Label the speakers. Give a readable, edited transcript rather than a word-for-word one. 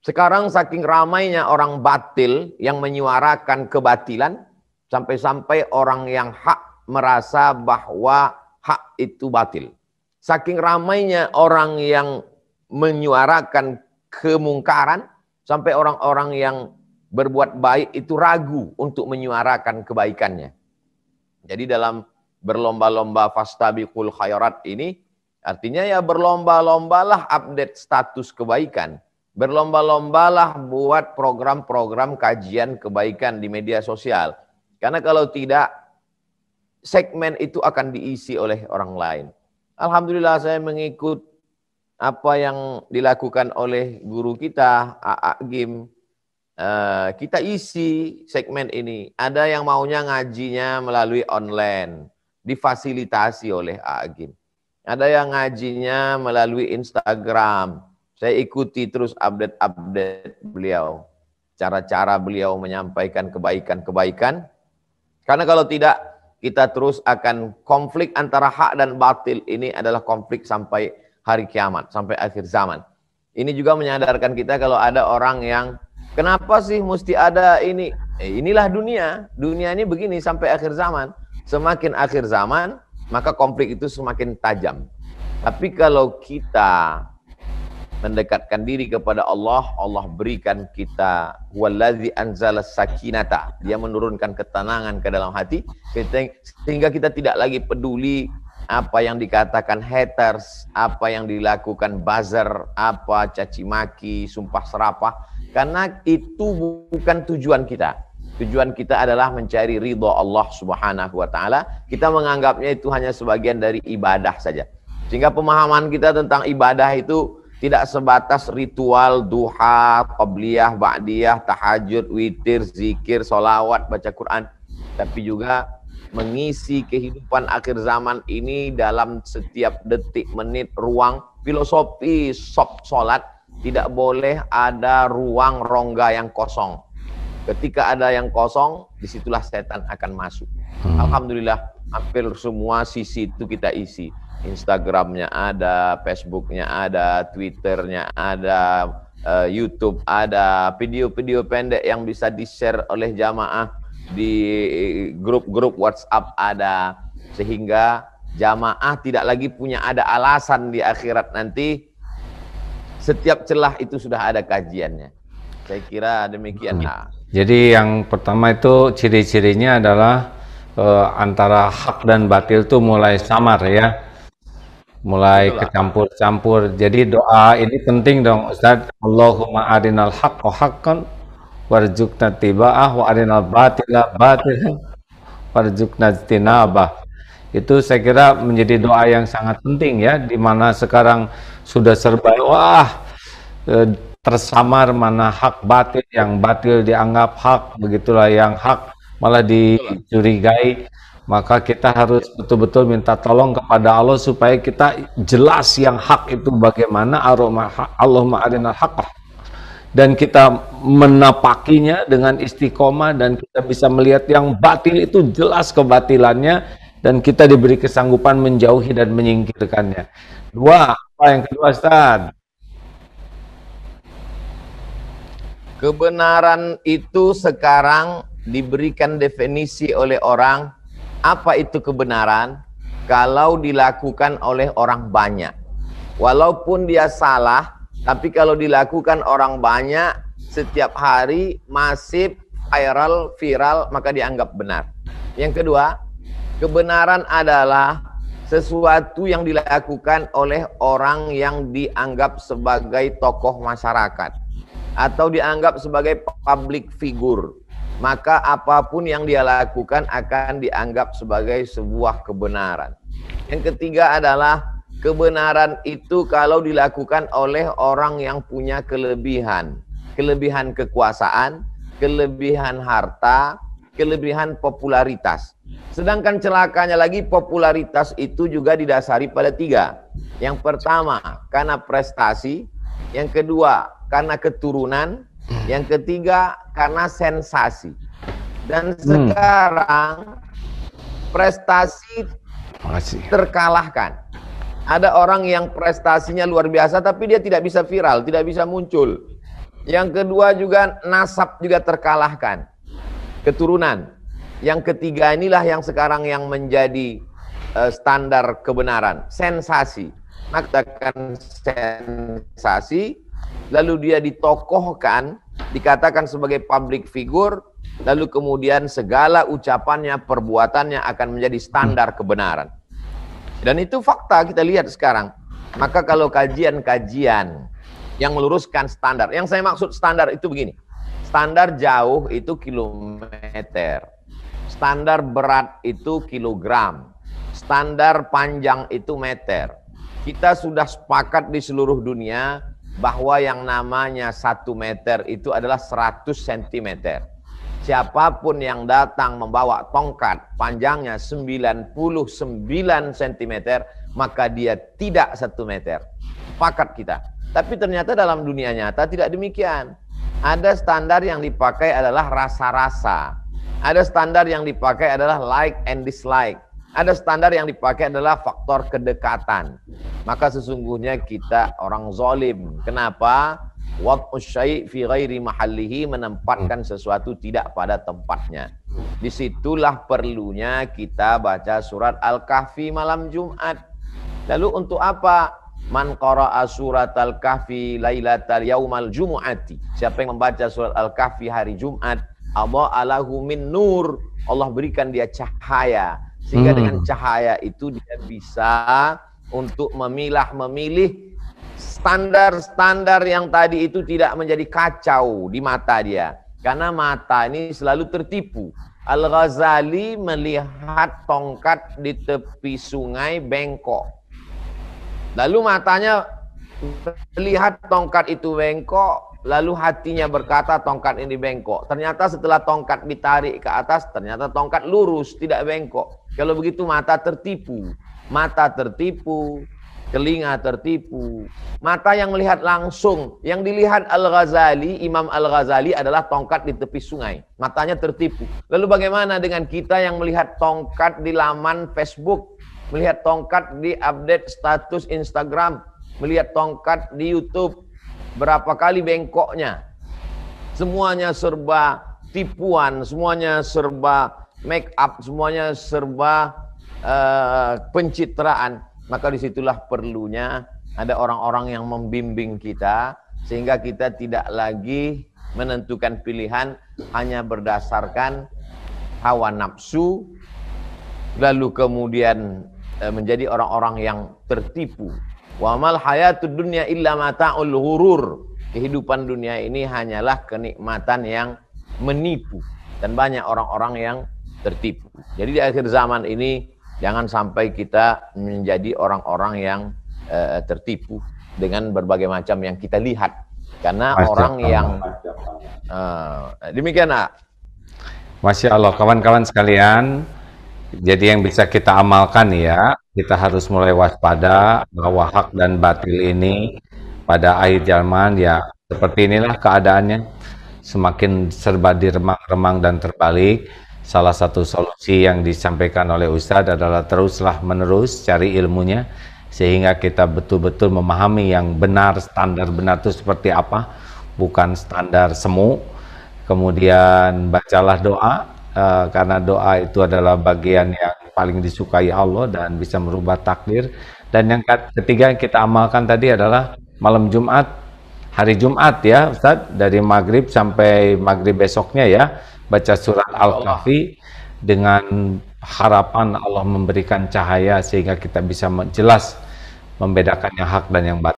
Speaker 1: Sekarang saking ramainya orang batil yang menyuarakan kebatilan, sampai-sampai orang yang hak merasa bahwa hak itu batil. Saking ramainya orang yang menyuarakan kemungkaran, sampai orang-orang yang berbuat baik itu ragu untuk menyuarakan kebaikannya. Jadi dalam berlomba-lomba fastabiqul khairat ini, artinya ya berlomba-lombalah update status kebaikan. Berlomba-lombalah buat program-program kajian kebaikan di media sosial. Karena kalau tidak, segmen itu akan diisi oleh orang lain. Alhamdulillah saya mengikut apa yang dilakukan oleh guru kita, A.A. Gim. Kita isi segmen ini. Ada yang maunya ngajinya melalui online, difasilitasi oleh A.A. Gim. Ada yang ngajinya melalui Instagram. Saya ikuti terus update-update beliau. Cara-cara beliau menyampaikan kebaikan-kebaikan. Karena kalau tidak, kita terus akan konflik antara hak dan batil. Ini adalah konflik sampai hari kiamat, sampai akhir zaman. Ini juga menyadarkan kita kalau ada orang yang, kenapa sih mesti ada ini? Inilah dunia. Dunia ini begini sampai akhir zaman. Semakin akhir zaman, maka konflik itu semakin tajam. Tapi kalau kita mendekatkan diri kepada Allah, Allah berikan kita wallazi anzala sakinata. Dia menurunkan ketenangan ke dalam hati sehingga kita tidak lagi peduli apa yang dikatakan haters, apa yang dilakukan buzzer, apa caci maki, sumpah serapah, karena itu bukan tujuan kita. Tujuan kita adalah mencari ridho Allah Subhanahu wa taala. Kita menganggapnya itu hanya sebagian dari ibadah saja. Sehingga pemahaman kita tentang ibadah itu tidak sebatas ritual duha, qabliyah, ba'diyah, tahajud, witir, zikir, solawat, baca Quran. Tapi juga mengisi kehidupan akhir zaman ini dalam setiap detik, menit, ruang. Filosofi sholat, tidak boleh ada ruang rongga yang kosong. Ketika ada yang kosong, disitulah setan akan masuk. Alhamdulillah, hampir semua sisi itu kita isi. Instagramnya ada, Facebooknya ada, Twitternya ada, YouTube ada, video-video pendek yang bisa di-share oleh jamaah di grup-grup WhatsApp ada, sehingga jamaah tidak lagi punya ada alasan di akhirat nanti. Setiap celah itu sudah ada kajiannya. Saya kira demikian.
Speaker 2: Jadi yang pertama itu ciri-cirinya adalah antara hak dan batil itu mulai samar ya. Mulai kecampur-campur. Jadi doa ini penting dong Ustaz. Allahumma arinal haqqa haqqan warzuqna tiba'ah wa arinal batila batilan warzuqna ijtinabah. Itu saya kira menjadi doa yang sangat penting ya, di mana sekarang sudah serba tersamar mana hak batil, yang batil dianggap hak, begitulah yang hak malah dicurigai. Maka kita harus betul-betul minta tolong kepada Allah supaya kita jelas yang hak itu bagaimana, Allahumma arinal haqq, dan kita menapakinya dengan istiqomah, dan kita bisa melihat yang batil itu jelas kebatilannya, dan kita diberi kesanggupan menjauhi dan menyingkirkannya. Apa yang kedua Ustaz?
Speaker 1: Kebenaran itu sekarang diberikan definisi oleh orang. Apa itu kebenaran? Kalau dilakukan oleh orang banyak. Walaupun dia salah, tapi kalau dilakukan orang banyak, setiap hari, masif, viral, maka dianggap benar. Yang kedua, kebenaran adalah sesuatu yang dilakukan oleh orang yang dianggap sebagai tokoh masyarakat atau dianggap sebagai public figure. Maka apapun yang dia lakukan akan dianggap sebagai sebuah kebenaran. Yang ketiga adalah kebenaran itu kalau dilakukan oleh orang yang punya kelebihan. Kelebihan kekuasaan, kelebihan harta, kelebihan popularitas. Sedangkan celakanya lagi, popularitas itu juga didasari pada tiga. Yang pertama, karena prestasi. Yang kedua, karena keturunan. Yang ketiga, karena sensasi. Dan sekarang prestasi terkalahkan. Ada orang yang prestasinya luar biasa tapi dia tidak bisa viral, tidak bisa muncul. Yang kedua juga nasab juga terkalahkan. Keturunan. Yang ketiga inilah yang sekarang yang menjadi standar kebenaran. Sensasi. Mengatakan sensasi, lalu dia ditokohkan, dikatakan sebagai public figure, lalu kemudian segala ucapannya, perbuatannya akan menjadi standar kebenaran. Dan itu fakta kita lihat sekarang. Maka kalau kajian-kajian yang meluruskan standar, yang saya maksud standar itu begini. Standar jauh itu kilometer. Standar berat itu kilogram. Standar panjang itu meter. Kita sudah sepakat di seluruh dunia bahwa yang namanya 1 meter itu adalah 100 cm. Siapapun yang datang membawa tongkat panjangnya 99 cm, maka dia tidak 1 meter. Sepakat kita. Tapi ternyata dalam dunia nyata tidak demikian. Ada standar yang dipakai adalah rasa-rasa. Ada standar yang dipakai adalah like and dislike. Ada standar yang dipakai adalah faktor kedekatan. Maka sesungguhnya kita orang zalim. Kenapa? Wad'u syai' fi ghairi mahallihi, menempatkan sesuatu tidak pada tempatnya. Disitulah perlunya kita baca surat Al-Kahfi malam Jumat. Lalu untuk apa? Man qara'a surat Al-Kahfi lailatal yaumal jumu'ati. Siapa yang membaca surat Al-Kahfi hari Jumat, adha'a lahu min nur. Allah berikan dia cahaya. Sehingga dengan cahaya itu dia bisa untuk memilih standar-standar yang tadi itu tidak menjadi kacau di mata dia. Karena mata ini selalu tertipu. Al-Ghazali melihat tongkat di tepi sungai bengkok. Lalu matanya melihat tongkat itu bengkok, lalu hatinya berkata tongkat ini bengkok. Ternyata setelah tongkat ditarik ke atas, ternyata tongkat lurus, tidak bengkok. Kalau begitu mata tertipu. Mata tertipu, telinga tertipu. Mata yang melihat langsung, yang dilihat Al-Ghazali, Imam Al-Ghazali adalah tongkat di tepi sungai. Matanya tertipu. Lalu bagaimana dengan kita yang melihat tongkat di laman Facebook, melihat tongkat di update status Instagram, melihat tongkat di YouTube, berapa kali bengkoknya? Semuanya serba tipuan, semuanya serba make up, semuanya serba pencitraan. Maka disitulah perlunya ada orang-orang yang membimbing kita, sehingga kita tidak lagi menentukan pilihan hanya berdasarkan hawa nafsu, lalu kemudian menjadi orang-orang yang tertipu. Wa mal hayatud dunya illa mata'ul ghurur. Kehidupan dunia ini hanyalah kenikmatan yang menipu, dan banyak orang-orang yang tertipu. Jadi di akhir zaman ini jangan sampai kita menjadi orang-orang yang tertipu dengan berbagai macam yang kita lihat. Karena orang yang demikian.
Speaker 2: Masya Allah, kawan-kawan sekalian. Jadi yang bisa kita amalkan ya, kita harus mulai waspada bahwa hak dan batil ini pada akhir zaman ya seperti inilah keadaannya. Semakin serba diremang-remang dan terbalik. Salah satu solusi yang disampaikan oleh Ustadz adalah teruslah menerus cari ilmunya, sehingga kita betul-betul memahami yang benar, standar benar itu seperti apa, bukan standar semu. Kemudian bacalah doa, karena doa itu adalah bagian yang paling disukai Allah dan bisa merubah takdir. Dan yang ketiga yang kita amalkan tadi adalah malam Jumat, hari Jumat ya Ustadz, dari maghrib sampai maghrib besoknya ya, baca surat Al-Kahfi dengan harapan Allah memberikan cahaya sehingga kita bisa jelas membedakan yang hak dan yang batil.